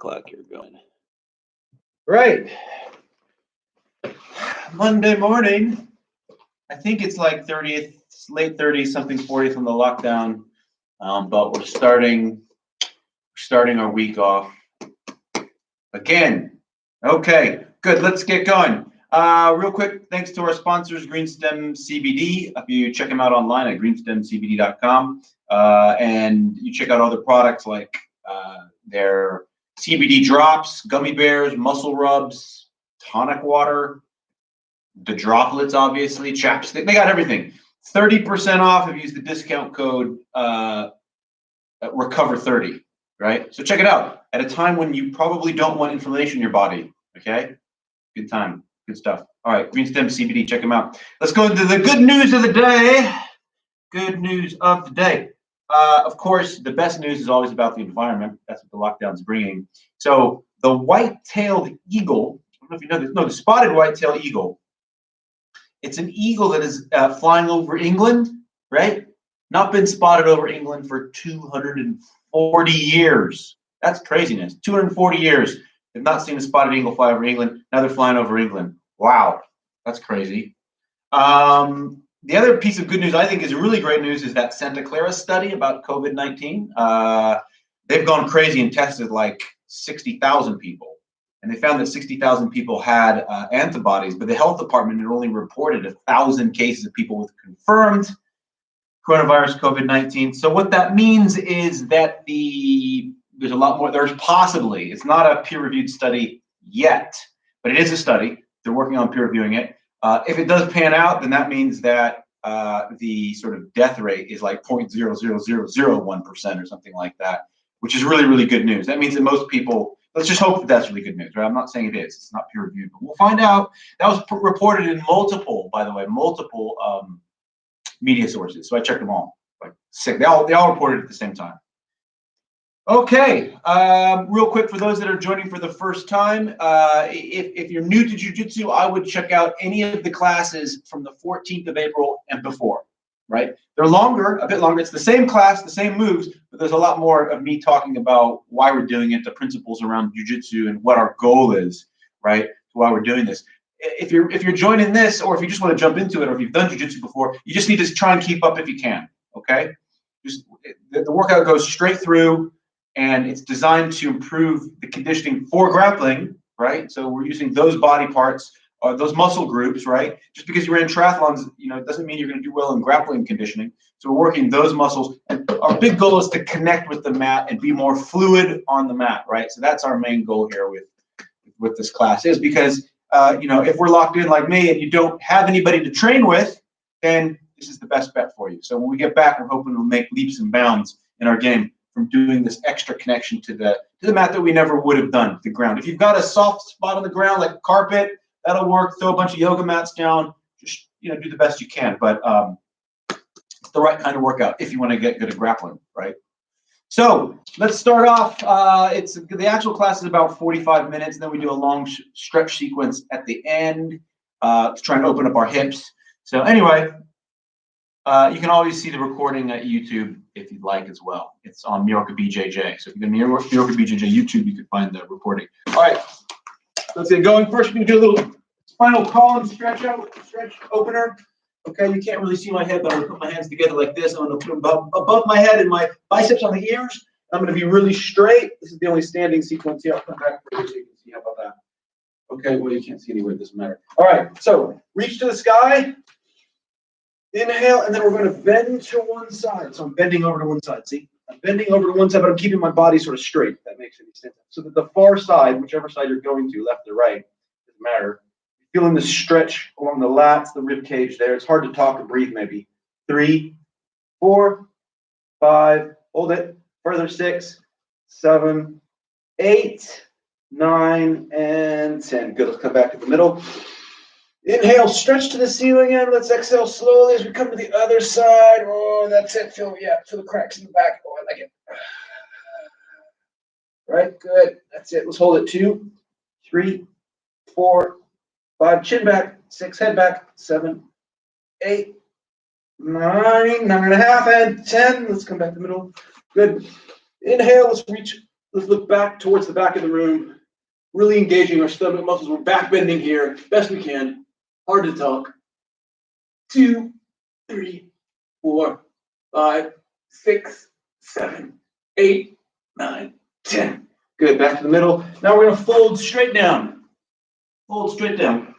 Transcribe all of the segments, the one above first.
clock you're going. Right. Monday morning. I think it's like 30th, late 30s, something 40th on the lockdown. But we're starting our week off again. Okay, good. Let's get going. Real quick, thanks to our sponsors, Greenstem CBD. If you check them out online at greenstemcbd.com, and you check out other products like their CBD drops, gummy bears, muscle rubs, tonic water, the droplets, obviously, chapstick. They got everything. 30% off if you use the discount code Recover30, right? So check it out at a time when you probably don't want inflammation in your body, okay? Good time, good stuff. All right, Greenstem CBD, check them out. Let's go into the good news of the day. Good news of the day. Of course, the best news is always about the environment. That's what the lockdown's bringing. So the white-tailed eagle, I don't know if you know this, no, the spotted white-tailed eagle. It's an eagle that is flying over England, right? Not been spotted over England for 240 years. That's craziness. 240 years. They've not seen a spotted eagle fly over England. Now they're flying over England. Wow, that's crazy. The other piece of good news I think is really great news is that Santa Clara study about COVID-19. They've gone crazy and tested like 60,000 people. And they found that 60,000 people had antibodies, but the health department had only reported 1,000 cases of people with confirmed coronavirus COVID-19. So what that means is that there's a lot more. There's possibly, it's not a peer-reviewed study yet, but it is a study. They're working on peer-reviewing it. If it does pan out, then that means that the sort of death rate is like 0.00001% or something like that, which is really, really good news. That means that most people, let's just hope that that's really good news, right? I'm not saying it is. It's not peer-reviewed, but we'll find out. That was reported in multiple, by the way, media sources. So I checked them all. Like sick. They all reported at the same time. Okay, real quick for those that are joining for the first time, if you're new to jiu-jitsu, I would check out any of the classes from the 14th of April and before, right? They're longer, a bit longer. It's the same class, the same moves, but there's a lot more of me talking about why we're doing it, the principles around jiu-jitsu, and what our goal is, right? Why we're doing this. If you're joining this, or if you just want to jump into it, or if you've done jiu-jitsu before, you just need to try and keep up if you can, okay? Just the workout goes straight through, and it's designed to improve the conditioning for grappling, right? So we're using those body parts, or those muscle groups, right? Just because you ran triathlons, it doesn't mean you're going to do well in grappling conditioning. So we're working those muscles, and our big goal is to connect with the mat and be more fluid on the mat, right? So that's our main goal here with this class, is because if we're locked in like me and you don't have anybody to train with, then this is the best bet for you. So when we get back, we're hoping to make leaps and bounds in our game from doing this extra connection to the mat that we never would have done, the ground. If you've got a soft spot on the ground like carpet, that'll work. Throw a bunch of yoga mats down. Just do the best you can. But it's the right kind of workout if you want to get good at grappling, right? So let's start off. The actual class is about 45 minutes. Then we do a long stretch sequence at the end to try and open up our hips. So anyway, you can always see the recording at YouTube if you'd like as well. It's on April BJJ. So if you go to April BJJ YouTube, you can find the recording. All right, let's get going. First, we're going to do a little spinal column stretch opener. Okay, you can't really see my head, but I'm going to put my hands together like this. I'm going to put them above my head and my biceps on the ears. I'm going to be really straight. This is the only standing sequence here. I'll come back for you so you can see. How about that? Okay, well, you can't see anywhere. It doesn't matter. All right, so reach to the sky. Inhale, and then we're going to bend to one side. So I'm bending over to one side. See? I'm bending over to one side, but I'm keeping my body sort of straight, if that makes any sense. So that the far side, whichever side you're going to, left or right, doesn't matter. Feeling the stretch along the lats, the rib cage there. It's hard to talk and breathe maybe. 3, 4, 5, hold it. Further 6, 7, 8, 9, and 10. Good, let's come back to the middle. Inhale, stretch to the ceiling, and let's exhale slowly as we come to the other side. Oh, that's it. Feel the cracks in the back. Oh, I like it. Right, good. That's it. Let's hold it. 2, 3, 4, 5. Chin back. 6, head back. 7, 8, 9, 9.5, and 10. Let's come back to the middle. Good. Inhale. Let's Let's look back towards the back of the room, really engaging our stomach muscles. We're back bending here, best we can. Hard to talk. 2, 3, 4, 5, 6, 7, 8, 9, 10. Good, back to the middle. Now we're gonna fold straight down. Fold straight down.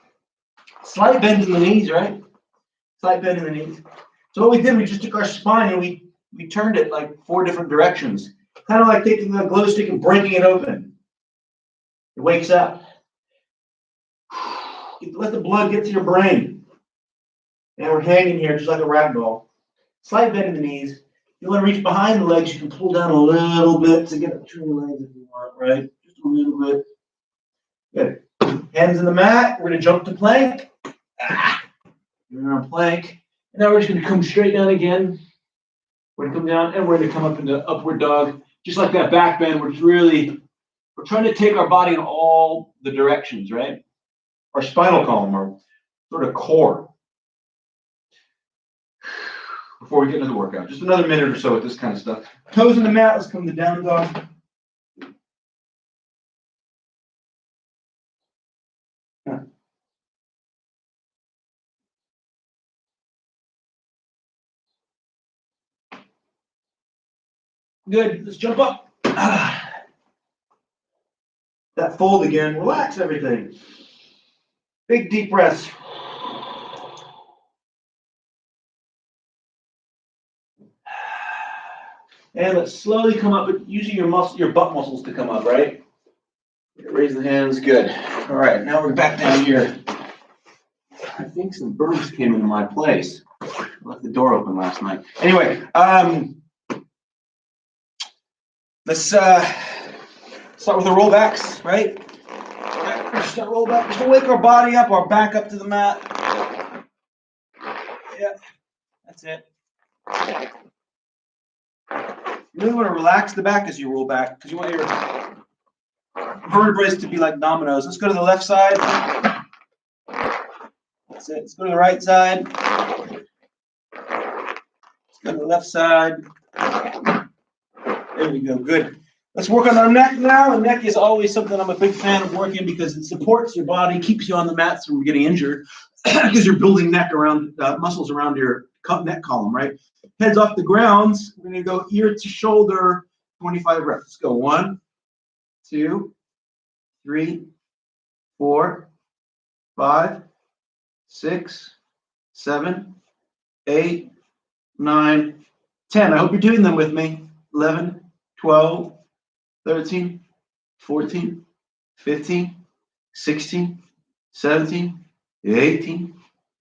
Slight bend in the knees, right? Slight bend in the knees. So what we did, we just took our spine and we turned it like 4 different directions. Kind of like taking a glow stick and breaking it open. It wakes up. Let the blood get to your brain. And we're hanging here just like a rag doll. Slight bend in the knees. You want to reach behind the legs, you can pull down a little bit to get up between the legs if you want, right? Just a little bit. Good. Hands in the mat. We're going to jump to plank. We're on plank. And now we're just going to come straight down again. We're going to come down and we're going to come up into upward dog. Just like that back bend, we're trying to take our body in all the directions, right? Our spinal column, our sort of core. Before we get into the workout, just another minute or so with this kind of stuff. Toes in the mat, let's come to down dog. Good, let's jump up. That fold again, relax everything. Big deep breaths. And let's slowly come up, but using your butt muscles to come up, right? Raise the hands, good. All right, now we're back down here. I think some birds came into my place. I left the door open last night. Anyway, let's start with the rollbacks, right? Just roll back, just to wake our body up, our back up to the mat. Yeah, that's it. You really want to relax the back as you roll back because you want your vertebrae to be like dominoes. Let's go to the left side. That's it. Let's go to the right side. Let's go to the left side. There we go. Good. Let's work on our neck now. The neck is always something I'm a big fan of working because it supports your body, keeps you on the mats from getting injured because you're building neck around muscles around your neck column, right? Heads off the ground. We're going to go ear to shoulder, 25 reps. Let's go. 1, 2, 3, 4, 5, 6, 7, 8, 9, 10. I hope you're doing them with me. 11, 12, 13, 14, 15, 16, 17, 18,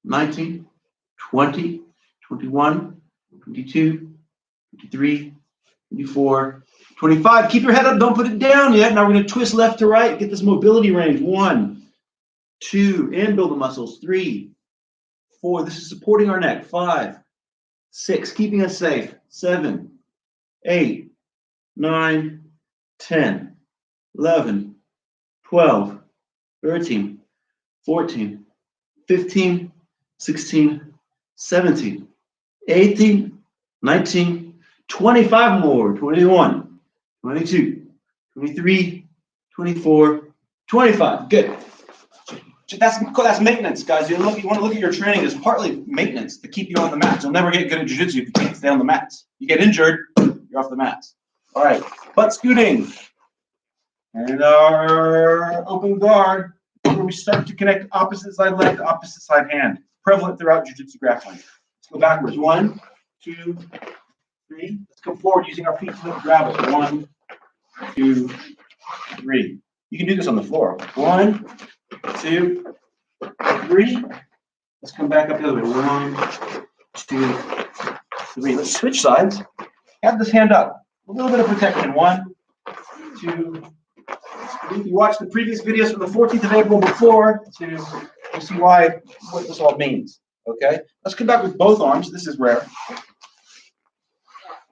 19, 20, 21, 22, 23, 24, 25. Keep your head up. Don't put it down yet. Now we're going to twist left to right. Get this mobility range. 1, 2, and build the muscles. 3, 4. This is supporting our neck. 5, 6, keeping us safe. 7, 8, 9, 10, 11, 12, 13, 14, 15, 16, 17, 18, 19, 25 more, 21, 22, 23, 24, 25. Good. That's maintenance, guys. You want to look at your training as partly maintenance to keep you on the mats. You'll never get good at jiu-jitsu if you can't stay on the mats. You get injured, you're off the mats. All right, butt scooting. And our open guard, where we start to connect opposite side leg to opposite side hand. Prevalent throughout jiu-jitsu grappling. Let's go backwards. 1, 2, 3. Let's come forward using our feet to grab it. 1, 2, 3. You can do this on the floor. 1, 2, 3. Let's come back up the other way. 1, 2, 3. Let's switch sides. Have this hand up. A little bit of protection. 1, 2, 3. If you watched the previous videos from the 14th of April before, you see what this all means. Okay. Let's come back with both arms. This is rare.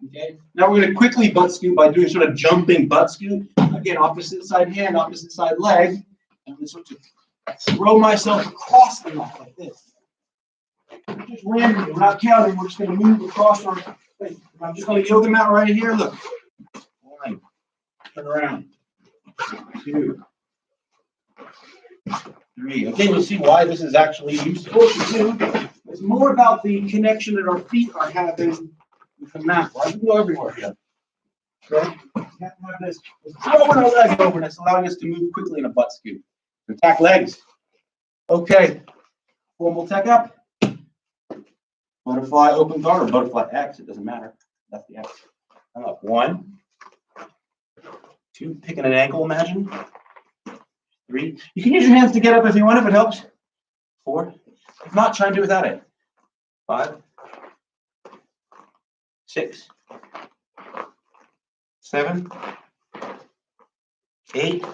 Okay. Now we're going to quickly butt scoot by doing sort of jumping butt scoot. Again, opposite side hand, opposite side leg. I'm going to sort of throw myself across the mat like this. Just randomly, without counting, we're just going to move across our face. I'm just going to yoga mat right here. Look. 1, Turn around. 2, 3. Again, you'll see why this is actually useful to do. It's more about the connection that our feet are having with the mat. Right? We can go everywhere here. Okay? We have to have this. We're throwing our leg over, and it's allowing us to move quickly in a butt scoop. Attack legs. Okay. Formal tech up. Butterfly open guard or butterfly X. It doesn't matter. That's the X. I'm up. 1, 2. Picking an ankle, imagine. 3. You can use your hands to get up if you want, if it helps. 4. If not, try and do without it. 5, 6, 7, 8,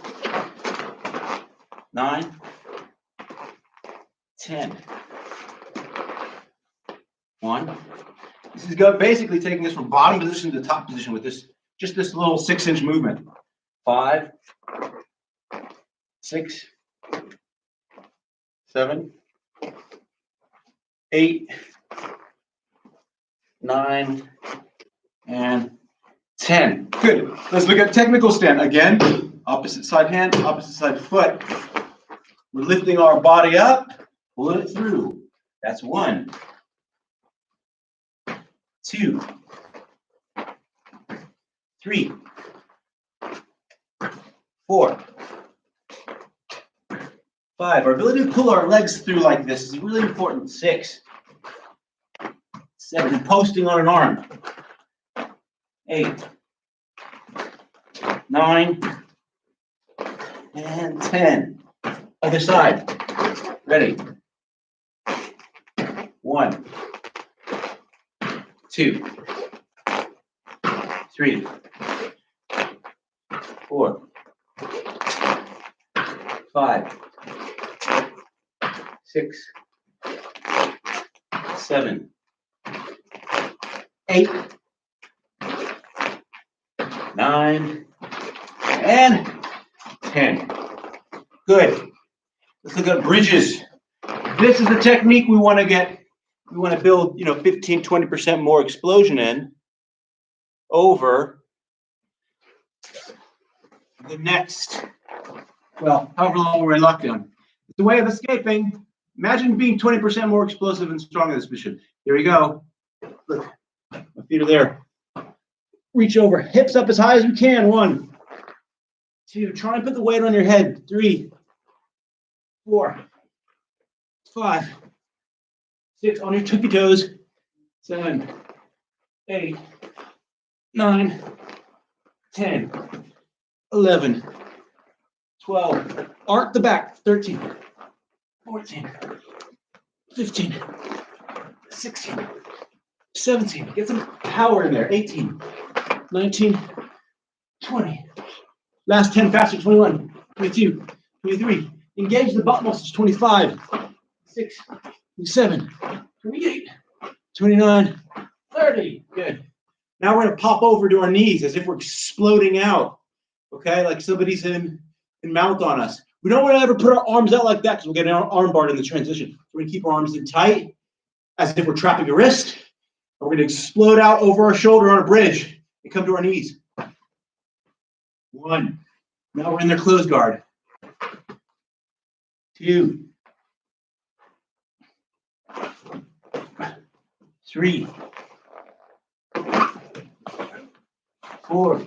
9, 10. 1. This is basically taking us from bottom position to top position with this, just this little 6-inch movement. 5, 6, 7, 8, 9, and 10. Good. Let's look at technical stand. Again, opposite side hand, opposite side foot. We're lifting our body up, pulling it through. That's 1, 2, 3, 4, 5. Our ability to pull our legs through like this is really important. 6, 7. Posting on an arm. 8, 9, and 10. Other side. Ready. 1, 2, 3, 4, 5, 6, 7, 8, 9, and 10. Good. Let's look at bridges. This is the technique we want to get. We want to build, 15, 20% more explosion in over the next, however long we're in lockdown. It's a way of escaping. Imagine being 20% more explosive and strong in this position. Here we go. Look, my feet are there. Reach over, hips up as high as you can. 1, 2. Try and put the weight on your head. 3, 4, 5, 6. On your tippy toes. 7, 8, 9, 10, 11, 12. Arc the back. 13, 14, 15, 16, 17. Get some power in there. 18, 19, 20. Last 10 faster. 21, 22, 23. Engage the butt muscles. 25, 6, 27, 28, 29, 30. Good. Now we're going to pop over to our knees as if we're exploding out. Okay, like somebody's in mount on us. We don't want to ever put our arms out like that because we'll get an arm bar in the transition. We're going to keep our arms in tight as if we're trapping a wrist. And we're going to explode out over our shoulder on a bridge and come to our knees. 1. Now we're in their closed guard. 2, 3, 4,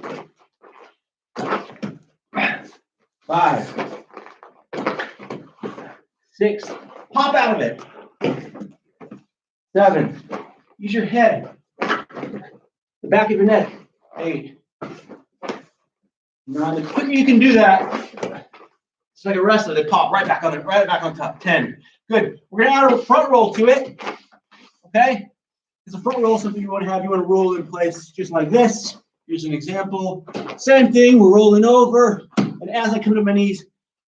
5, 6. Pop out of it. 7. Use your head. The back of your neck. 8. 9. The quicker you can do that, it's like a wrestler. They pop right back on top. 10. Good. We're gonna add a front roll to it. Okay. It's a front roll. Something you want to have. You want to roll in place just like this. Here's an example. Same thing. We're rolling over, and as I come to my knees,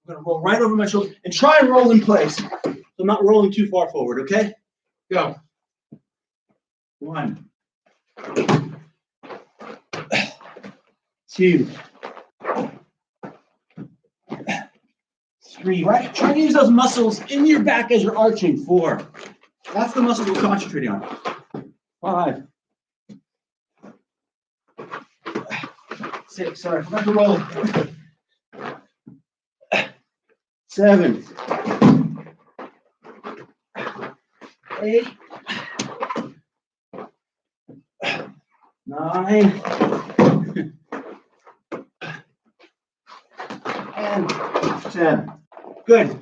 I'm gonna roll right over my shoulder and try and roll in place. So I'm not rolling too far forward. Okay. Go. 1, 2, 3, right? Try to use those muscles in your back as you're arching. 4. That's the muscle we're concentrating on. 5, 6. Sorry, I forgot to roll. 7. 8. 9. And 10. Good.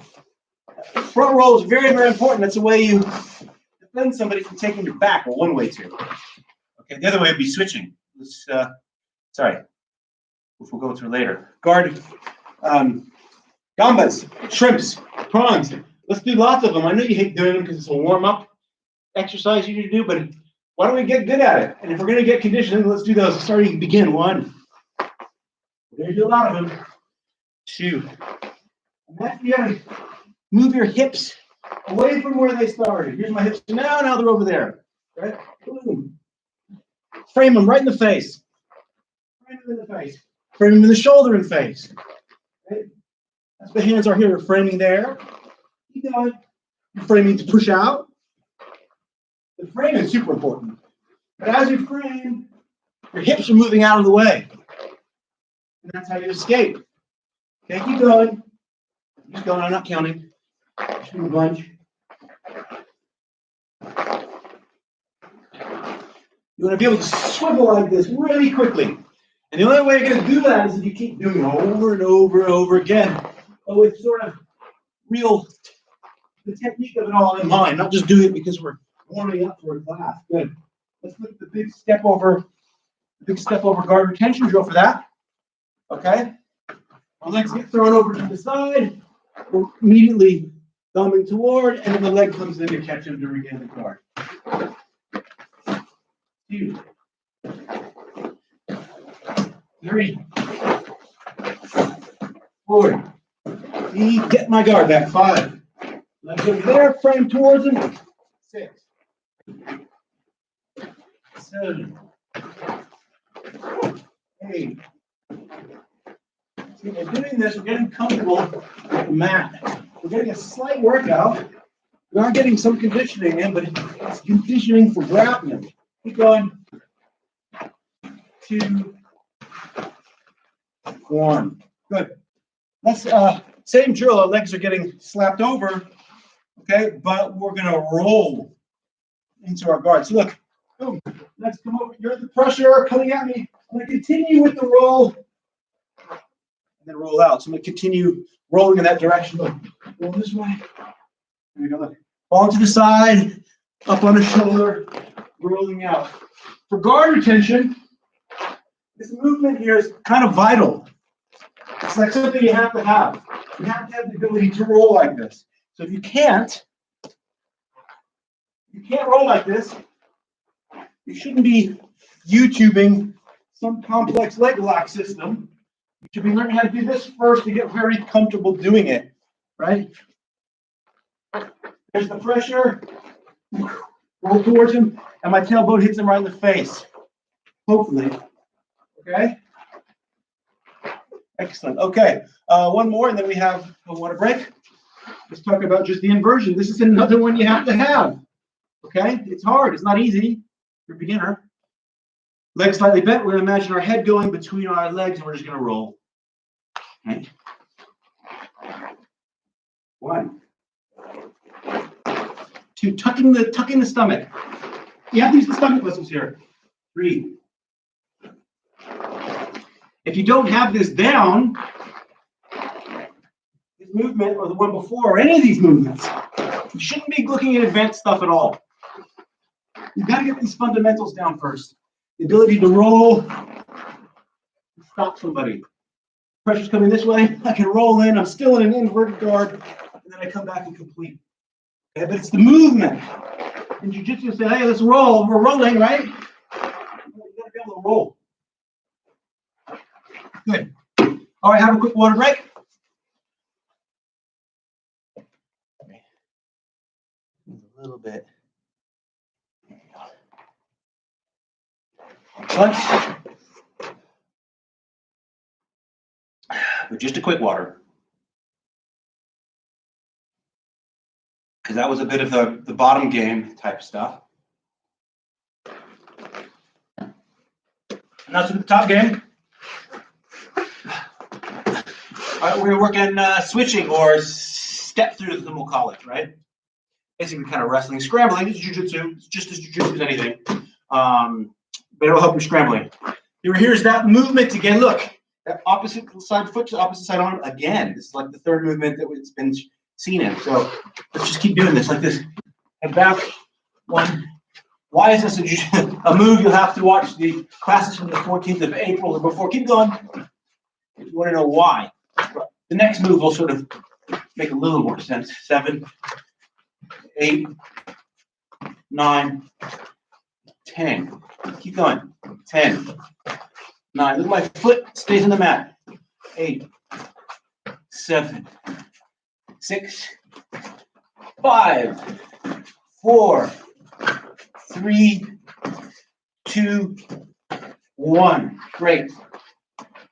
Front roll is very, very important. That's the way you defend somebody from taking your back, or one way to. Okay, the other way would be switching. Let's, sorry, which we'll go through later. Guard, gambas, shrimps, prawns. Let's do lots of them. I know you hate doing them because it's a warm-up exercise you need to do, but why don't we get good at it? And if we're going to get conditioned, let's do those. Starting to begin. 1. We're going to do a lot of them. 2. And after you gotta move your hips away from where they started. Here's my hips now they're over there. Right? Boom. Frame them right in the face. Frame them in the face. Frame them in the shoulder and face. Right? That's the hands are here. We're framing there. Keep going. You're framing to push out. The frame is super important. But as you frame, your hips are moving out of the way. And that's how you escape. Okay, keep going. Keep going. I'm not counting. Just do a bunch. You want to be able to swivel like this really quickly. And the only way you're going to do that is if you keep doing it over and over and over again. Oh, it's sort of real, the technique of it all in mind, not just doing it because we're warming up for a class. Good. Let's look at the big step over guard retention drill for that. Okay. Our legs get thrown over to the side. We're immediately thumbing toward, and then the leg comes in to catch him to regain the guard. 2. 3. 4. Get my guard back. 5. Legs over there, frame towards him. 6. 7. 8. See, we're doing this, we're getting comfortable with the mat. We're getting a slight workout. We are getting some conditioning in, but it's conditioning for grappling. Keep going. 2. 1. Good. Let's same drill. Our legs are getting slapped over. Okay, but we're gonna roll into our guard. So look, boom. Legs come over. You're the pressure coming at me. I'm gonna continue with the roll. And then roll out. So I'm going to continue rolling in that direction. Look, roll this way. There we go. Look. Fall to the side, up on the shoulder, rolling out. For guard retention, this movement here is kind of vital. It's like something you have to have. You have to have the ability to roll like this. So if you can't roll like this, you shouldn't be YouTubing some complex leg lock system. You should be learning how to do this first to get very comfortable doing it, right? There's the pressure. Roll towards him, and my tailbone hits him right in the face. Hopefully. Okay? Excellent. Okay. One more, and then we have a water break. Let's talk about just the inversion. This is another one you have to have. Okay? It's hard. It's not easy. You're a beginner. Legs slightly bent. We're going to imagine our head going between our legs, and we're just going to roll. Okay. 1. 2. Tucking the stomach. You have to use the stomach muscles here. 3. If you don't have this down, this movement or the one before, or any of these movements, you shouldn't be looking at advanced stuff at all. You've got to get these fundamentals down first. The ability to roll, stop somebody. Pressure's coming this way. I can roll in. I'm still in an inverted guard, and then I come back and complete. Okay, but it's the movement. In jiu-jitsu, say, hey, let's roll. We're rolling, right? You got to be able to roll. Good. All right, have a quick water break. Okay. A little bit. Excellent. But just a quick water. Because that was a bit of the bottom game type stuff. And that's the top game. We're working switching or step through, as we'll call it, right? Basically, kind of wrestling, scrambling. It's jujitsu. It's just as jujitsu as anything, but it'll help you scrambling. Here's that movement again. Look, that opposite side foot to opposite side arm again. This is like the third movement that it's been seen in. So let's just keep doing this like this. And back, one. Why is this a move? You'll have to watch the classes from the 14th of April or before. Keep going. If you want to know why. The next move will sort of make a little more sense. 7, 8, 9, 10. Keep going. 10, 9. Look, my foot stays on the mat. 8, 7, 6, 5, 4, 3, 2, 1. Great.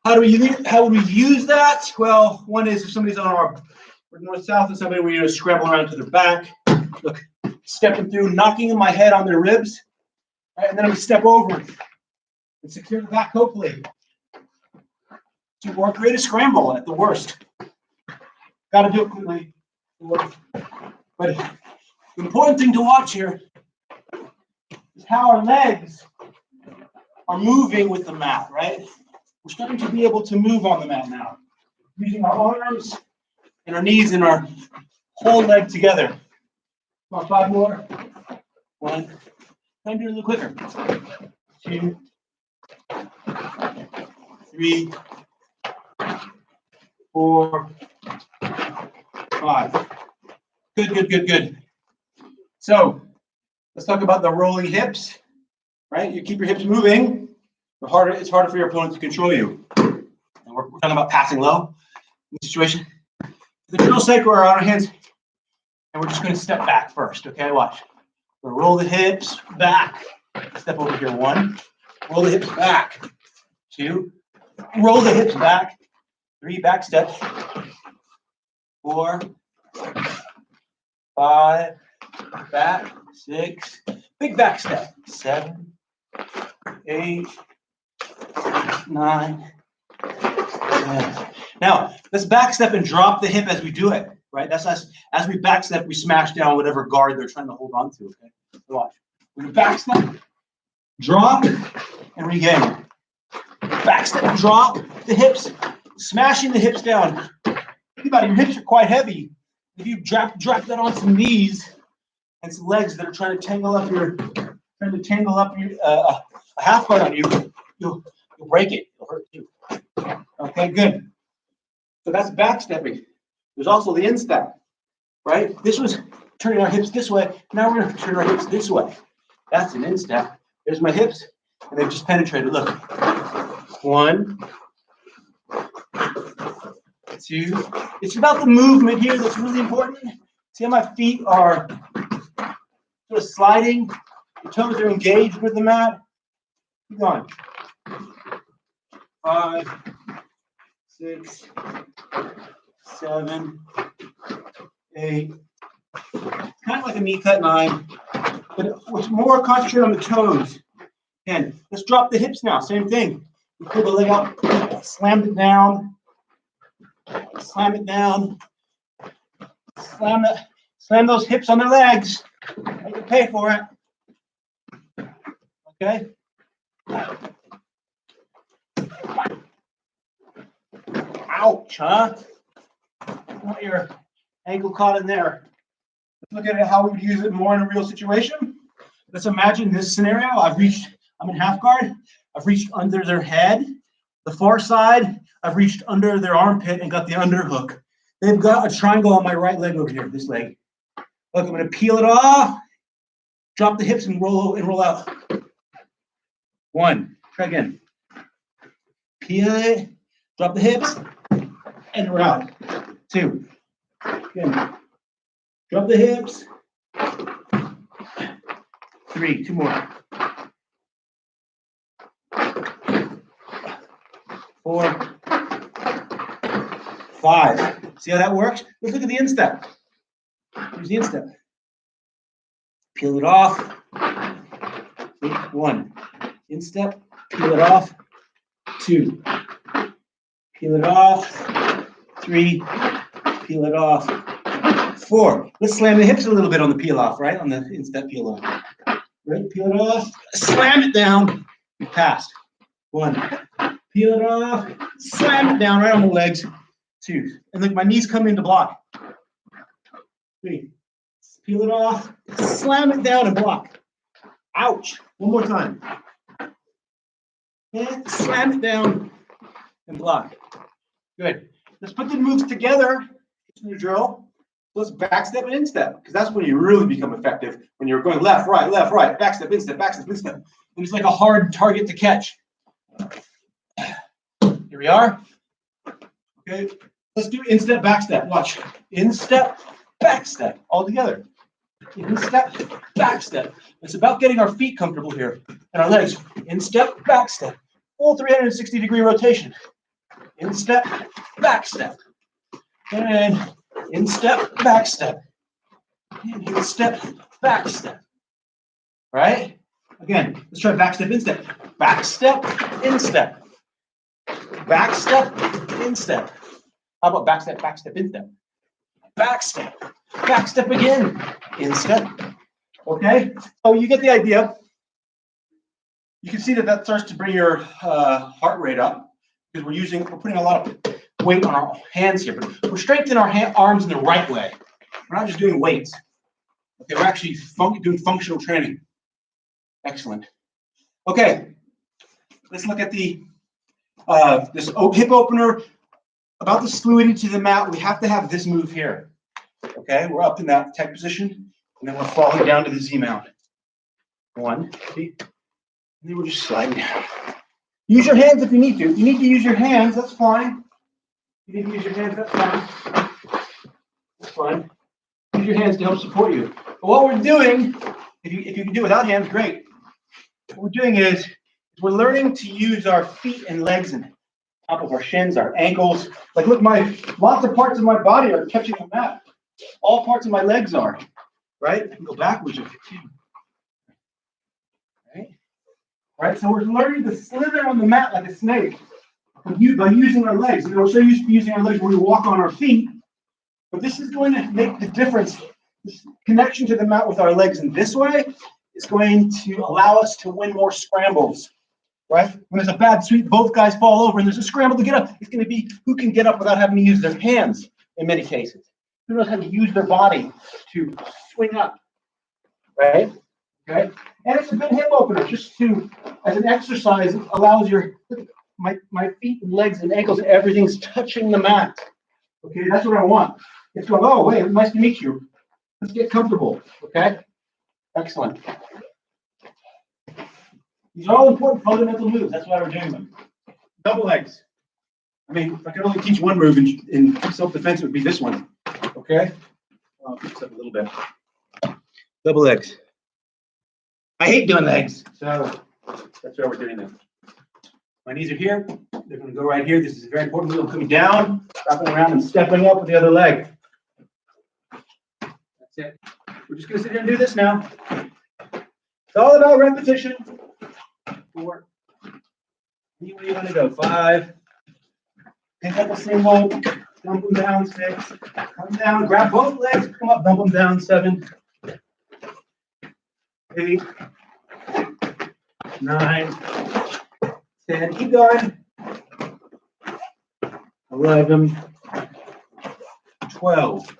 How would we use that? Well, one is if somebody's on our north-south and somebody we're going to scramble around to their back. Look, stepping through, knocking my head on their ribs. Right, and then I'm going to step over and secure the back, hopefully. Or create a scramble at the worst. Got to do it quickly. But the important thing to watch here is how our legs are moving with the mat, right? We're starting to be able to move on the mat now. Using our arms and our knees and our whole leg together. Come on, 5 more. 1. Try and do it a little quicker. 2, 3, 4, 5. Good. So let's talk about the rolling hips, right? You keep your hips moving. It's harder for your opponent to control you. And we're talking about passing low in this situation. The drill sake, we're on our hands, and we're just going to step back first. Okay, watch. We'll roll the hips back. Step over here. 1. Roll the hips back. 2. Roll the hips back. 3. Back step. 4. 5. Back. 6. Big back step. 7. 8. 9. 10. Now, let's back step and drop the hip as we do it, right? That's us. As we back step, we smash down whatever guard they're trying to hold on to, okay? So watch. We're going to back step, drop, and regain. Back step, drop the hips, smashing the hips down. Think about it, your hips are quite heavy. If you drop that on some knees and some legs that are trying to tangle up your a half guard on you, you'll break it. It'll hurt you. Okay, good. So that's back stepping. There's also the instep, right? This was turning our hips this way. Now we're going to turn our hips this way. That's an instep. There's my hips, and they've just penetrated. Look. 1, 2. It's about the movement here that's really important. See how my feet are sort of sliding? The toes are engaged with the mat. Keep going. 5, 6, 7, 8. Kind of like a knee cut 9, but it's more concentrated on the toes. 10. Let's drop the hips now. Same thing. We pull the leg out, slam it down, slam it down, slam those hips on their legs. Make them pay for it. Okay. Ouch, huh? Want your ankle caught in there. Let's look at how we would use it more in a real situation. Let's imagine this scenario. I'm in half guard. I've reached under their head. The far side, I've reached under their armpit and got the underhook. They've got a triangle on my right leg over here, this leg. Look, I'm going to peel it off, drop the hips and roll out. 1. Try again. Peel it, drop the hips, and we're out. 2. Again. Drop the hips. 3. 2 more. 4. 5. See how that works? Let's look at the instep. Here's the instep. Peel it off. 1. Instep. Peel it off. 2. Peel it off. 3, peel it off. 4. Let's slam the hips a little bit on the peel off, right? On the instep peel off. Right? Peel it off, slam it down. We passed. 1. Peel it off, slam it down right on the legs. 2. And look, my knees come in to block. 3. Peel it off, slam it down and block. Ouch. 1 more time. And slam it down and block. Good. Let's put the moves together in the drill. Let's back step and instep, because that's when you really become effective. When you're going left, right, back step, instep, back step, instep. And it's like a hard target to catch. Here we are. Okay. Let's do instep, back step. Watch. Instep, back step, all together. Instep, back step. It's about getting our feet comfortable here and our legs. Instep, back step. Full 360-degree rotation. Instep, back step. And instep, back step. And instep, back step. Right? Again, let's try back step, instep. Back step, instep. Back step, instep. How about back step, instep? Back step again, instep. Okay? So you get the idea. You can see that starts to bring your heart rate up because we're putting a lot of weight on our hands here, but we're strengthening our arms in the right way. We're not just doing weights. Okay, we're actually doing functional training. Excellent. Okay, let's look at the this hip opener. About the fluidity to the mat, we have to have this move here. Okay, we're up in that tight position, and then we're falling down to the Z mount. 1, see? And then we're just sliding down. Use your hands if you need to. If you need to use your hands, that's fine. If you need to use your hands, that's fine. That's fine. Use your hands to help support you. But what we're doing, if you can do it without hands, great. What we're doing is we're learning to use our feet and legs and top of our shins, our ankles. Like, look, lots of parts of my body are touching the mat. All parts of my legs are, right? I can go backwards if you can. Right? So we're learning to slither on the mat like a snake by using our legs. We're so used to using our legs when we walk on our feet, but this is going to make the difference. This connection to the mat with our legs in this way is going to allow us to win more scrambles. Right? When there's a bad sweep, both guys fall over and there's a scramble to get up. It's going to be who can get up without having to use their hands in many cases. Who knows how to use their body to swing up. Right? Okay? And it's a good hip opener just as an exercise, it allows my feet and legs and ankles, everything's touching the mat. Okay, that's what I want. It's going, oh, wait, nice to meet you. Let's get comfortable. Okay? Excellent. These are all important fundamental moves. That's why we're doing them. Double legs. I mean, if I could only teach one move in self-defense, it would be this one. Okay? I'll fix up a little bit. Double legs. I hate doing legs, so that's why we're doing them. My knees are here. They're going to go right here. This is a very important move. Coming down, wrapping around, and stepping up with the other leg. That's it. We're just going to sit here and do this now. It's all about repetition. 4. Anywhere you want to go. 5. Pick up a single. Dump them down. 6. Come down. Grab both legs. Come up. Dump them down. 7. 8. 9. 10. Keep going. 11. 12.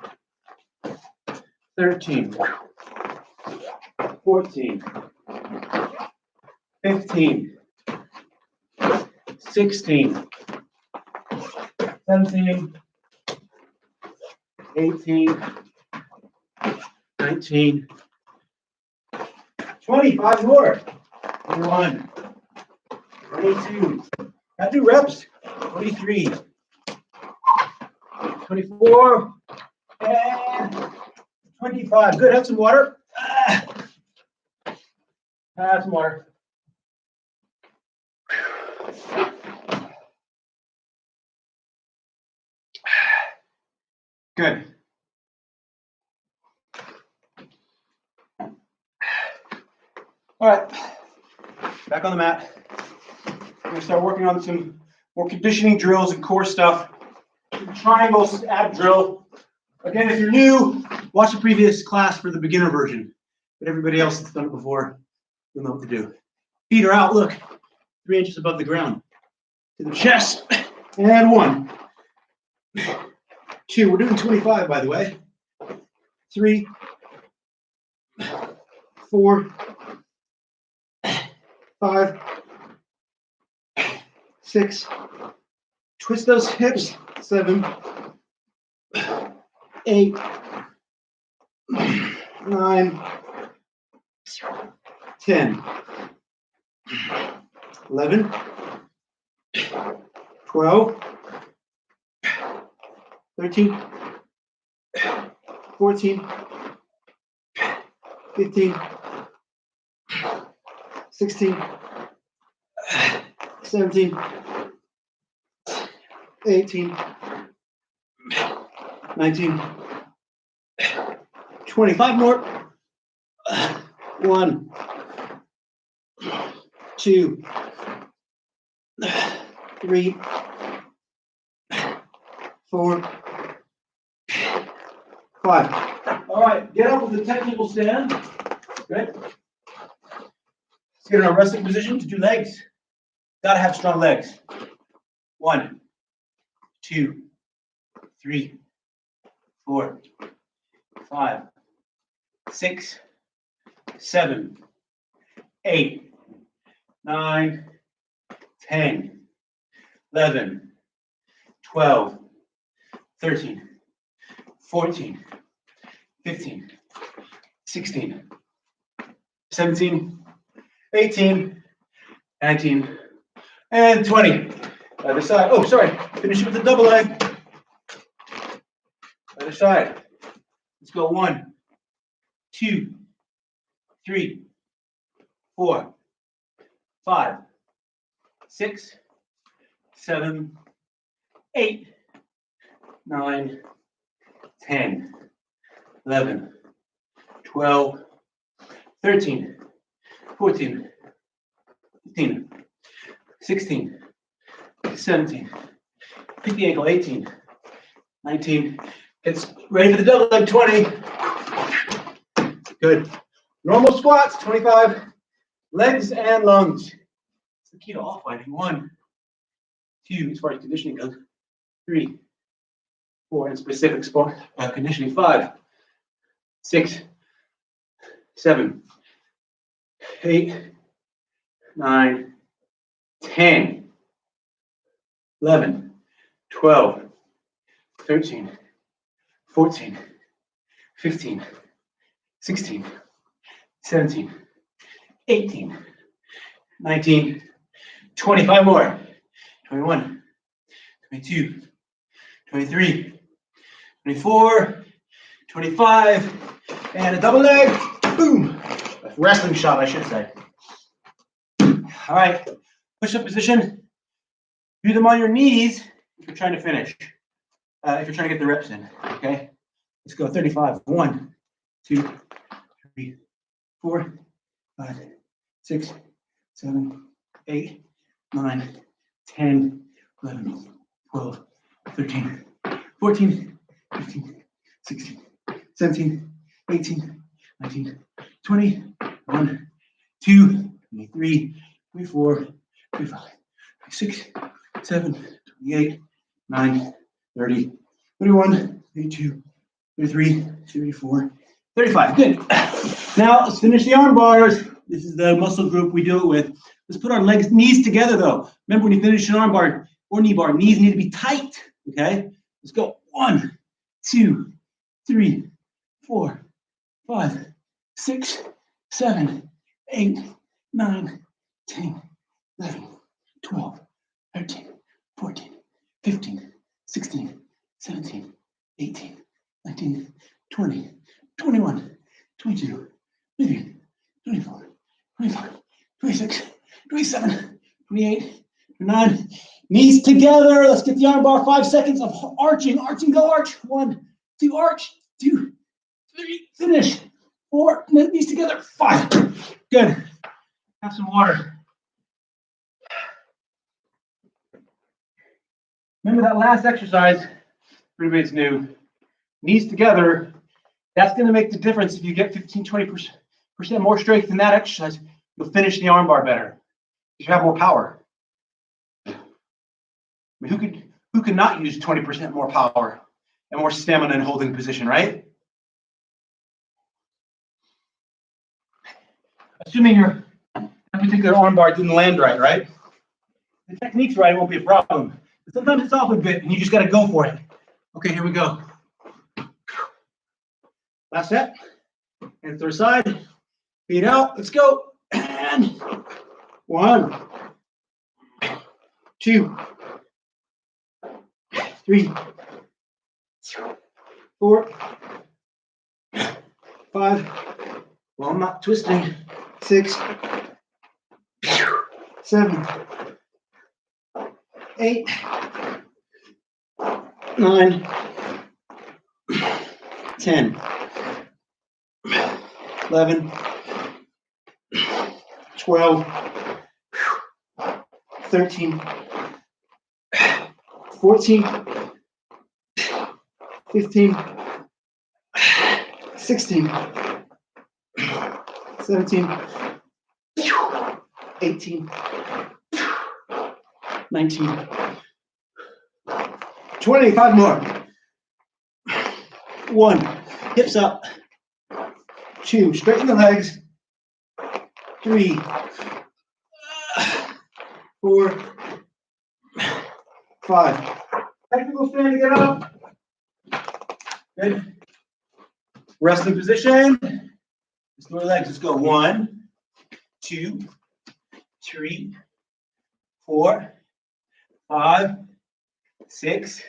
13. 14. 15, 16, 17, 18, 19, 20, 5 more, 21, 22, gotta do reps, 23, 24, and 25. Good, have some water. Have some water. Good. All right, back on the mat. We're going to start working on some more conditioning drills and core stuff. triangle ab drill. Again, if you're new, watch the previous class for the beginner version. But everybody else that's done it before, you'll know what to do. Feet are out, look, 3 inches above the ground. To the chest, and 1, 2, we're doing 25, by the way. 3, 4, 5, 6, twist those hips, 7, 8, 9, 10, 11, 12, 13, 14, 15, 16, 17, 18, 19, 25 more. 1, 2, 3, 4, 5. All right, get up with the technical stand. Good. Let's get in a resting position to do legs. Gotta have strong legs. 1, 2, 3, 4, 5, 6, 7, 8, 9, 10, 11, 12, 13, 14, 15, 16, 17, 18, 19, and 20. Other side. Oh, sorry. Finish it with a double leg. Other side. Let's go 1, 2, 3, 4, 5, 6, 7, 8, 9, 10, 11, 12, 13, 14, 15, 16, 17, pick the ankle, 18, 19, get ready for the double leg, 20. Good. Normal squats, 25, legs and lungs. It's the key to all fighting. 1, 2, as far as conditioning goes, 3, 4, in specific sport conditioning, 5, 6, 7, 8, 9, 10, 11, 12, 13, 14, 15, 16, 17, 18, 19, 25 more, 21, 22, 23, 24, 25, and a double leg, boom, a wrestling shot, I should say. All right, push-up position, do them on your knees if you're trying to finish, if you're trying to get the reps in, okay? Let's go 35, 1, 2, 3, 4, 5, 6, 7, 8, 9, 10, 11, 12, 13, 14, 15, 16, 17, 18, 19, 20, 1, 2, 23, 24, 25, 26, 7, 28, 9, 30, 31, 32, 33, 34, 35. Good. Now let's finish the arm bars. This is the muscle group we do it with. Let's put our legs, knees together though. Remember when you finish an arm bar or knee bar, knees need to be tight. Okay. Let's go. 1, 2, 3, 4, 5, 6, 7, 8, 9, 10, 11, 12, 13, 14, 15, 16, 17, 18, 19, 20, 21, 22, 23, 24, 25, 26, 27, 28, 29. Knees together. Let's get the arm bar. 5 seconds of arching. Arching, go arch. 1, 2, arch. 2, 3, finish. 4, knees together. 5. Good. Have some water. Remember that last exercise everybody's new. Knees together. That's going to make the difference. If you get 15-20% more strength in that exercise, you'll finish the armbar better. You have more power. I mean, who could not use 20% more power and more stamina in holding position, right? Assuming your particular armbar didn't land right? The technique's right, it won't be a problem. But sometimes it's off a bit and you just got to go for it. Okay, here we go. Last set. And third side. Feet out. Let's go. And 1, 2, 3, 4, 5. Well, I'm not twisting. 6, 7, 8, 9, 10, 11, 12, 13, 14, 15, 16, 17, 18, 19, 20, 5 more. 1, hips up. 2, straighten the legs. 3, 4, 5. Technical stand to get up. Good. Resting position. Let's lower legs. Let's go. 1, 2, 3, 4, 5, 6,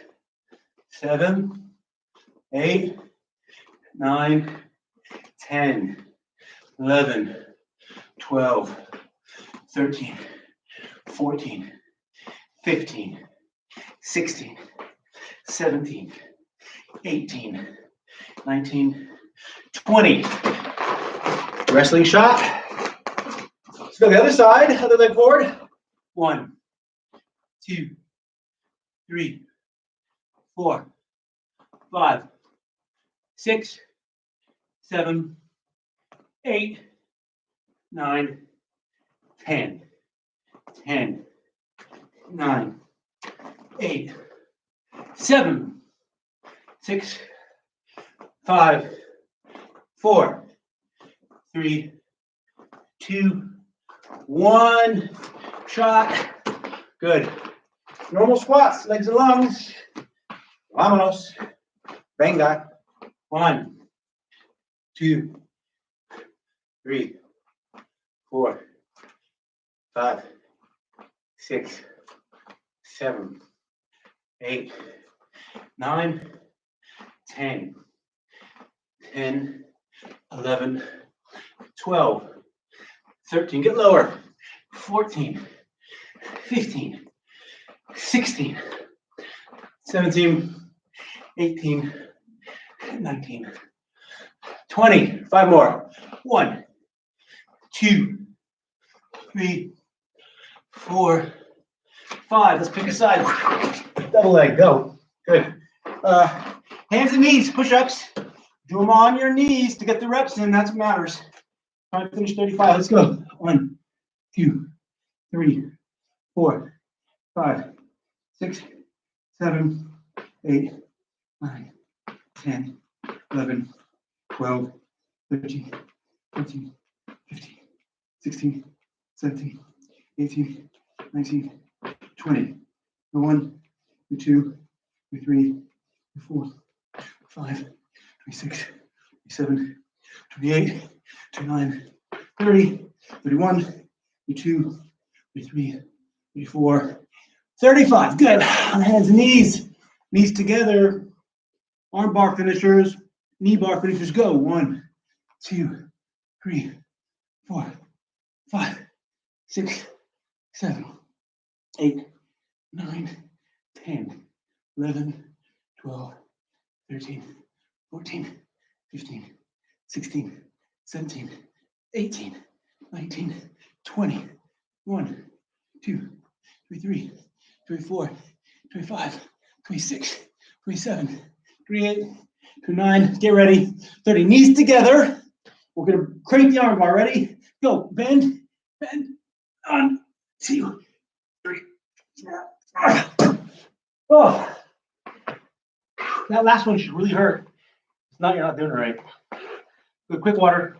7, 8, 9, 10, 11, 12, 13, 14, 15, 16, 17, 18, 19, 20. Wrestling shot. Let's go the other side, other leg forward. 1, 2, 3, 4, 5, 6, 7, 8, 9, 10, 10, 9, 8, 7, 6, 5, 4, 3, 2, 1. Shot. Good. Normal squats, legs and lungs. Vámonos. Venga. 1, 2, 3, 4, 5, 6, 7, 8, 9, 10, 10, 11, 12, 13. Get lower. 14, 15, 16, 17, 18, 19, 20. 5 more. 1, 2, 3, 4, 5. Let's pick a side. Double leg. Go. Good. Hands and knees. Push-ups. Do them on your knees to get the reps in. That's what matters. Try to finish 35. Let's go. 1, 2, 3, 4, 5, 6, 7, 8, 9, 10, 11, 12, 13, 14, 15, 16, 17, 18, 19, 20. 1, 2, 3, 4, 5, 26, 27, 28, 29, 30, 31, 32, 33, 34, 35. Good. On hands and knees. Knees together. Arm bar finishers. Knee bar finishers. Go. 1, 2, 3, 4, 5, 6, 7, 8, 9, 10, 11, 12, 13, 14, 15, 16, 17, 18, 19, 20. 1, 2, 23, 24, 25, 26, 27, 28, 29, get ready, 30, knees together. We're gonna crank the arm bar, ready? Go, bend, bend, 1, 2, 3, 4. Oh, that last one should really hurt. If not, you're not doing it right. Good, quick water.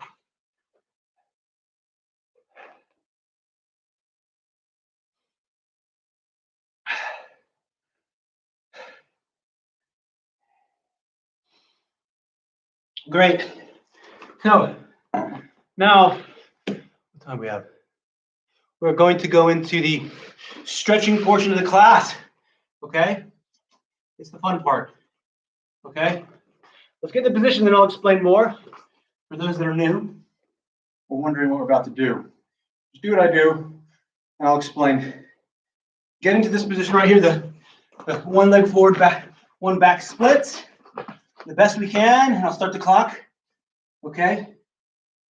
Great. So now, what time do we have? We're going to go into the stretching portion of the class. Okay? It's the fun part. Okay? Let's get in the position, then I'll explain more. For those that are new or wondering what we're about to do, just do what I do, and I'll explain. Get into this position right here, the one leg forward, back, one back splits, the best we can, and I'll start the clock. Okay?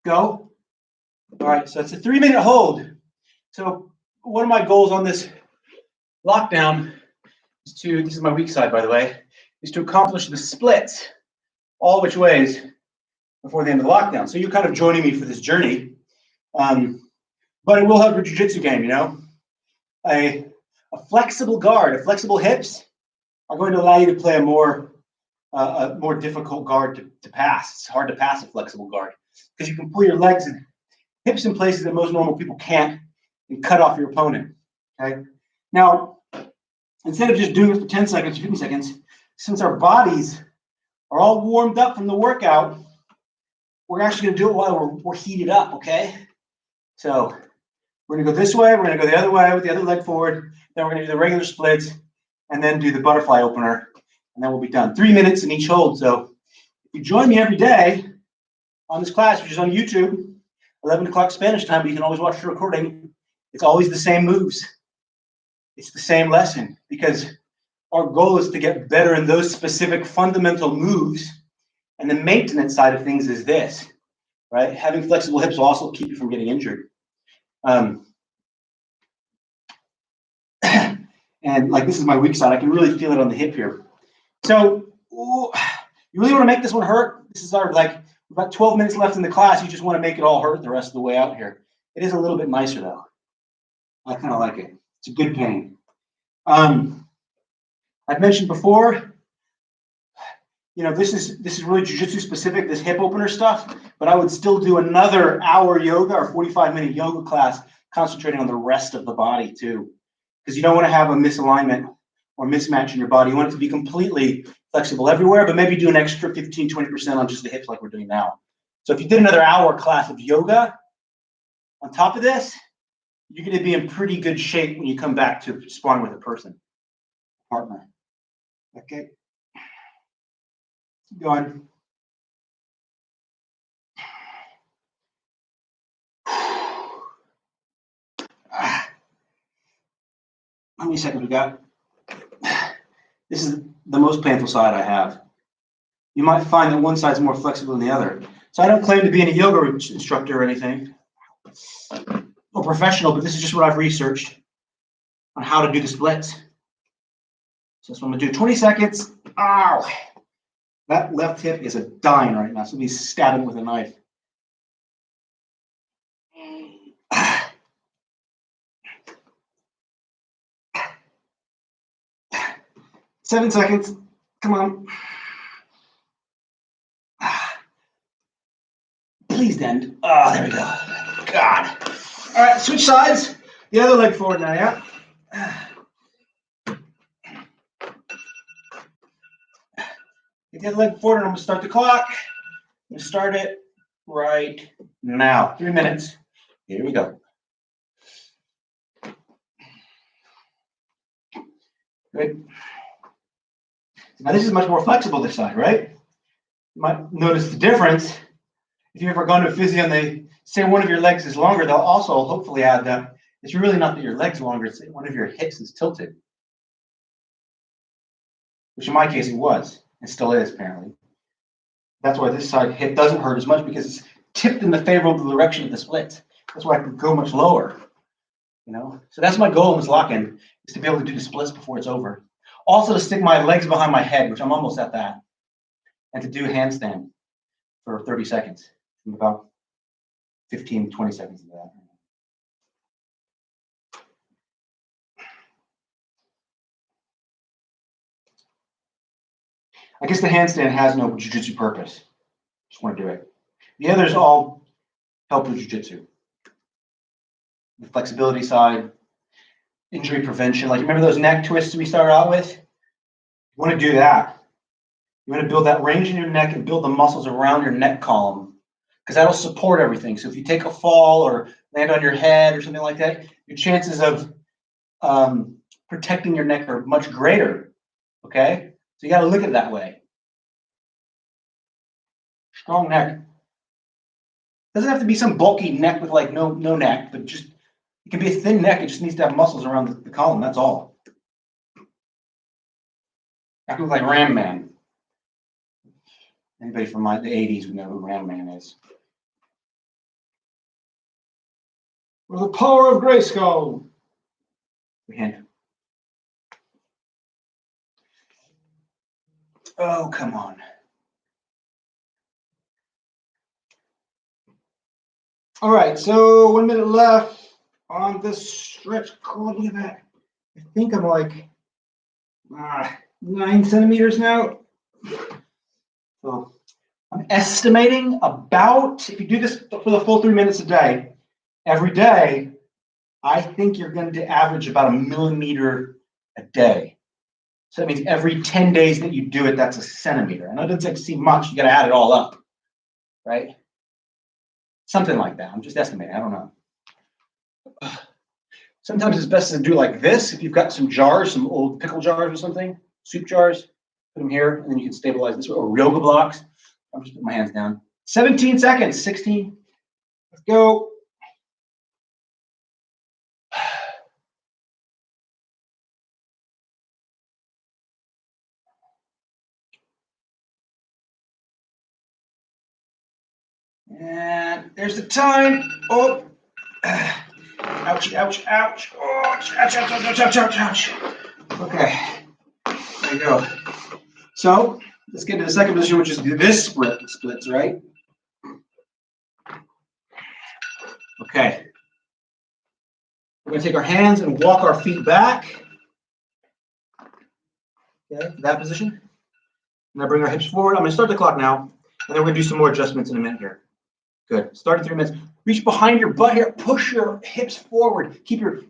Go. All right, so it's a 3-minute hold. So one of my goals on this lockdown is to, this is my weak side, by the way, is to accomplish the splits all which ways before the end of the lockdown. So you're kind of joining me for this journey. But it will help your jiu-jitsu game, you know? A flexible guard, flexible hips are going to allow you to play a more difficult guard to pass. It's hard to pass a flexible guard because you can pull your legs and hips in places that most normal people can't and cut off your opponent, okay? Now, instead of just doing it for 10 seconds, 15 seconds, since our bodies are all warmed up from the workout, we're actually gonna do it while we're heated up, okay? So we're gonna go this way, we're gonna go the other way with the other leg forward, then we're gonna do the regular splits, and then do the butterfly opener, and then we'll be done. 3 minutes in each hold. So if you join me every day on this class, which is on YouTube, 11 o'clock Spanish time, but you can always watch the recording. It's always the same moves. It's the same lesson because our goal is to get better in those specific fundamental moves. And the maintenance side of things is this, right? Having flexible hips will also keep you from getting injured. And like this is my weak side. I can really feel it on the hip here. So you really want to make this one hurt. This is our about 12 minutes left in the class. You just want to make it all hurt the rest of the way out here. It is a little bit nicer though. I kind of like it. It's a good pain. I've mentioned before, you know, this is really jiu-jitsu specific, this hip opener stuff, but I would still do another hour yoga or 45-minute yoga class concentrating on the rest of the body too. Because you don't want to have a misalignment or mismatch in your body. You want it to be completely flexible everywhere, but maybe do an extra 15, 20% on just the hips like we're doing now. So if you did another hour class of yoga on top of this, you're going to be in pretty good shape when you come back to sparring with a partner. Okay. Keep going. How many seconds we got? This is the most painful side I have. You might find that one side's more flexible than the other. So I don't claim to be a yoga instructor or anything, or professional, but this is just what I've researched on how to do the splits. So that's what I'm gonna do. 20 seconds. Ow! That left hip is dying right now. Somebody's stabbing with a knife. 7 seconds. Come on. Please end. Oh, there we go. God. All right, switch sides. The other leg forward now, yeah? Get the other leg forward, and I'm going to start the clock. I'm going to start it right now. 3 minutes. Here we go. Good. Now this is much more flexible this side, right? You might notice the difference. If you've ever gone to a physio and they say one of your legs is longer, they'll also hopefully add that it's really not that your leg's longer, it's that one of your hips is tilted. Which in my case it was, and still is apparently. That's why this side hip doesn't hurt as much because it's tipped in the favorable direction of the splits. That's why I can go much lower, you know? So that's my goal in this lock-in, is to be able to do the splits before it's over. Also to stick my legs behind my head, which I'm almost at that, and to do a handstand for 30 seconds. I'm about 15, 20 seconds of that. I guess the handstand has no jiu-jitsu purpose. Just want to do it. The others all help with jiu-jitsu. The flexibility side, injury prevention. Like, remember those neck twists we started out with? You want to do that. You want to build that range in your neck and build the muscles around your neck column, because that'll support everything. So if you take a fall or land on your head or something like that, your chances of protecting your neck are much greater. Okay? So you got to look at it that way. Strong neck. Doesn't have to be some bulky neck with like no neck, but just it can be a thin neck. It just needs to have muscles around the column. That's all. I look like Ram Man. Anybody from the 80s would know who Ram Man is. Or the power of Grayskull. Hint. Oh, come on. All right, so 1 minute left on this stretch. Oh, look at that. I think I'm like 9 centimeters now. So I'm estimating about, if you do this for the full 3 minutes a day, every day, I think you're going to average about 1 millimeter a day. So that means every 10 days that you do it, that's a centimeter. I know it doesn't seem much. You got to add it all up, right? Something like that. I'm just estimating. I don't know. Sometimes it's best to do like this. If you've got some jars, some old pickle jars or something, soup jars, put them here, and then you can stabilize this, or yoga blocks. I'm just putting my hands down. 17 seconds, 16. Let's go. And there's the time. Oh, ouch, ouch, ouch. Oh, ouch, ouch, ouch, ouch, ouch, ouch. Okay, there you go. So let's get to the second position, which is this splits, right? Okay. We're going to take our hands and walk our feet back. Okay, that position. And then bring our hips forward. I'm going to start the clock now, and then we're going to do some more adjustments in a minute here. Good. Start in 3 minutes. Reach behind your butt here. Push your hips forward. Keep your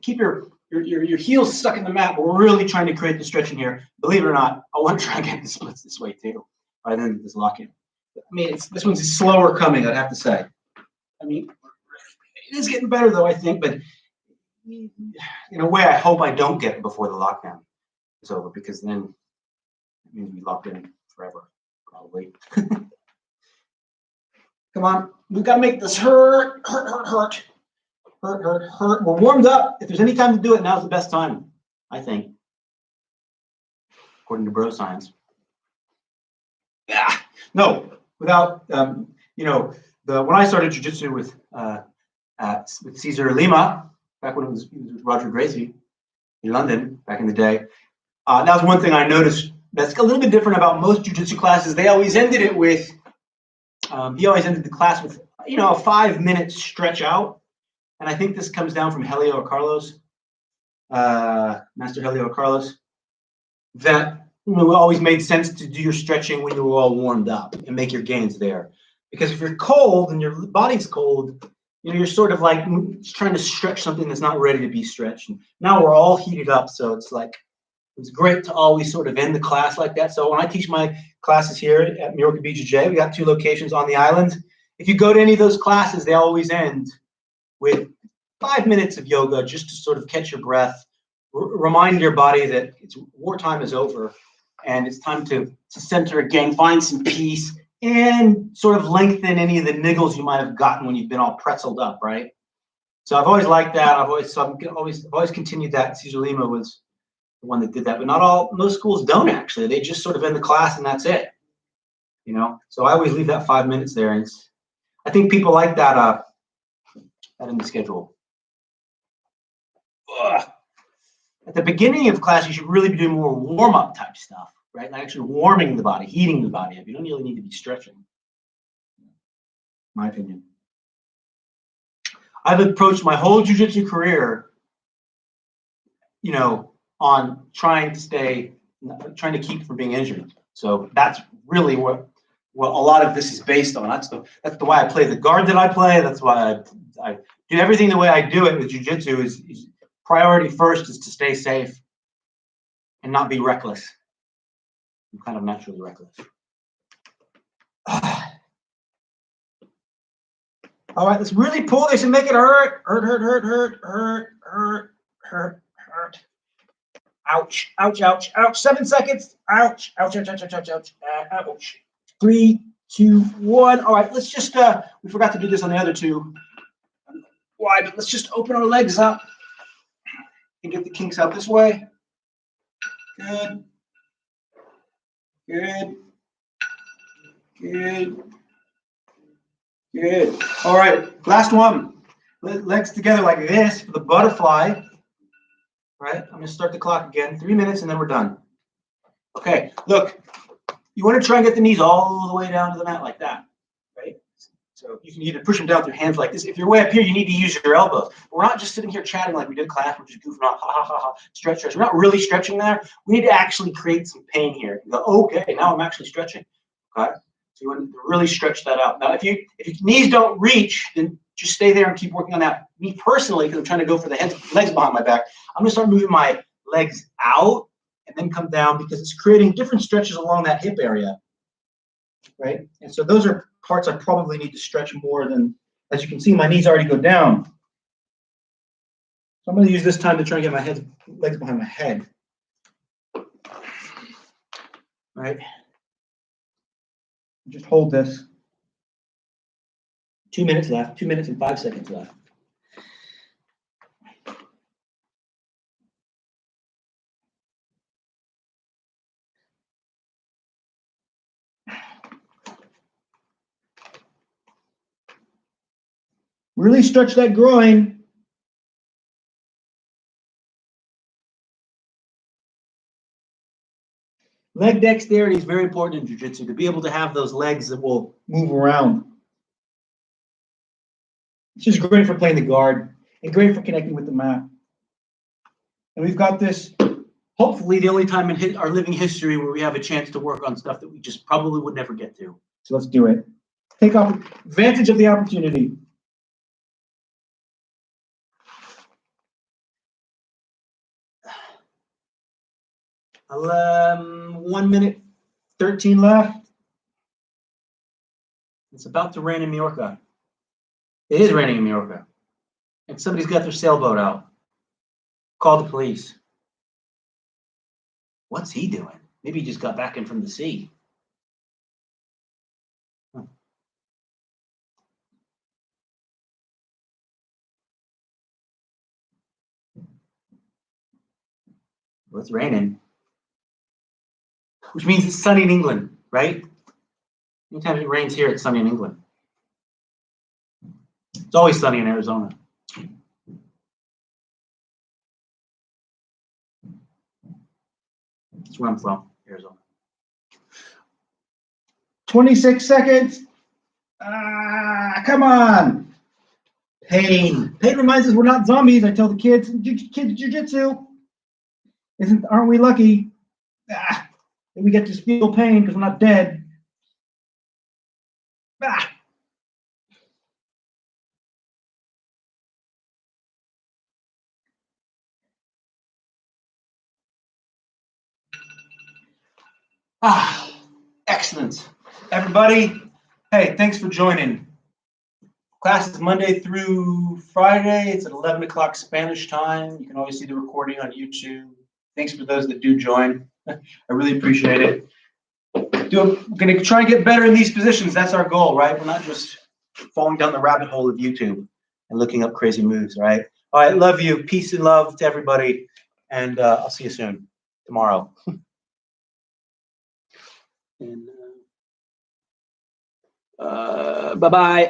heels stuck in the mat. We're really trying to create the stretch in here. Believe it or not, I want to try and get the splits this way too. I didn't this lock in. I mean, this one's slower coming, I'd have to say. I mean, it is getting better though, I think, but in a way, I hope I don't get it before the lockdown is over, because then it means we locked in forever, probably. Come on, we've got to make this hurt. We're warmed up. If there's any time to do it, now's the best time, I think, according to bro science. Yeah, no, without when I started jiu-jitsu with Cesar Lima, back when it was with Roger Gracie in London back in the day, that was one thing I noticed that's a little bit different about most jiu-jitsu classes. They always ended it with he always ended the class with a 5 minute stretch out, and I think this comes down from Helio Carlos, Master Helio Carlos, that it always made sense to do your stretching when you were all warmed up and make your gains there, because if you're cold and your body's cold, you're sort of like trying to stretch something that's not ready to be stretched. And now we're all heated up, so it's great to always sort of end the class like that. So when I teach my classes here at April BJJ, we got 2 locations on the island. If you go to any of those classes, they always end with 5 minutes of yoga just to sort of catch your breath, remind your body that wartime is over and it's time to center again, find some peace, and sort of lengthen any of the niggles you might have gotten when you've been all pretzeled up, right? So I've always liked that. I've always continued that. Cesar Lima was the one that did that, but most schools don't actually. They just sort of end the class and that's it. So I always leave that 5 minutes there, and I think people like that in the schedule. Ugh. At the beginning of class, you should really be doing more warm-up type stuff, right? Like actually warming the body, heating the body up. You don't really need to be stretching, my opinion. I've approached my whole jiu-jitsu career, you know, on trying to keep from being injured. So that's really what a lot of this is based on. That's the why I play the guard that I play. That's why I do everything the way I do it with jiu-jitsu. Is priority first is to stay safe and not be reckless. I'm kind of naturally reckless. All right, let's really pull this and make it hurt. Hurt. Ouch, ouch, ouch, ouch. 7 seconds. Ouch, ouch, ouch, ouch, ouch, ouch, ouch. Ouch. 3, 2, 1. All right, let's just, we forgot to do this on the other two. Why? But let's just open our legs up and get the kinks out this way. Good. Good. Good. Good. All right, last one. Legs together like this for the butterfly. Right? I'm going to start the clock again. 3 minutes and then we're done. Okay, look. You want to try and get the knees all the way down to the mat like that. Right? So you can either push them down with your hands like this. If you're way up here, you need to use your elbows. We're not just sitting here chatting like we did class. We're just goofing off. Ha, ha, ha, ha. Stretch, stretch. We're not really stretching there. We need to actually create some pain here. You go, okay, now I'm actually stretching. Okay? So you want to really stretch that out. Now, if your knees don't reach, then just stay there and keep working on that. Me personally, because I'm trying to go for the legs behind my back, I'm going to start moving my legs out and then come down because it's creating different stretches along that hip area, right? And so those are parts I probably need to stretch more than, as you can see, my knees already go down. So I'm going to use this time to try and get my legs behind my head. Right? Just hold this. 2 minutes left. 2 minutes and 5 seconds left. Really stretch that groin. Leg dexterity is very important in jiu-jitsu, to be able to have those legs that will move around. It's just great for playing the guard and great for connecting with the mat. And we've got this, hopefully the only time in our living history where we have a chance to work on stuff that we just probably would never get to. So let's do it. Take advantage of the opportunity. Um, 1 minute, 13 left. It's about to rain in Majorca. It is raining in Majorca. And somebody's got their sailboat out. Call the police. What's he doing? Maybe he just got back in from the sea. Huh. Well, it's raining. Which means it's sunny in England, right? Anytime it rains here, it's sunny in England. It's always sunny in Arizona. That's where I'm from, Arizona. 26 seconds. Come on. Pain. Pain reminds us we're not zombies. I tell the kids, jiu-jitsu. Aren't we lucky? We get to feel pain because we're not dead. Excellent. Everybody, hey, thanks for joining. Class is Monday through Friday. It's at 11 o'clock Spanish time. You can always see the recording on YouTube. Thanks for those that do join. I really appreciate it. We're going to try and get better in these positions. That's our goal, right? We're not just falling down the rabbit hole of YouTube and looking up crazy moves, right? All right, love you. Peace and love to everybody. And I'll see you soon, tomorrow. And bye-bye.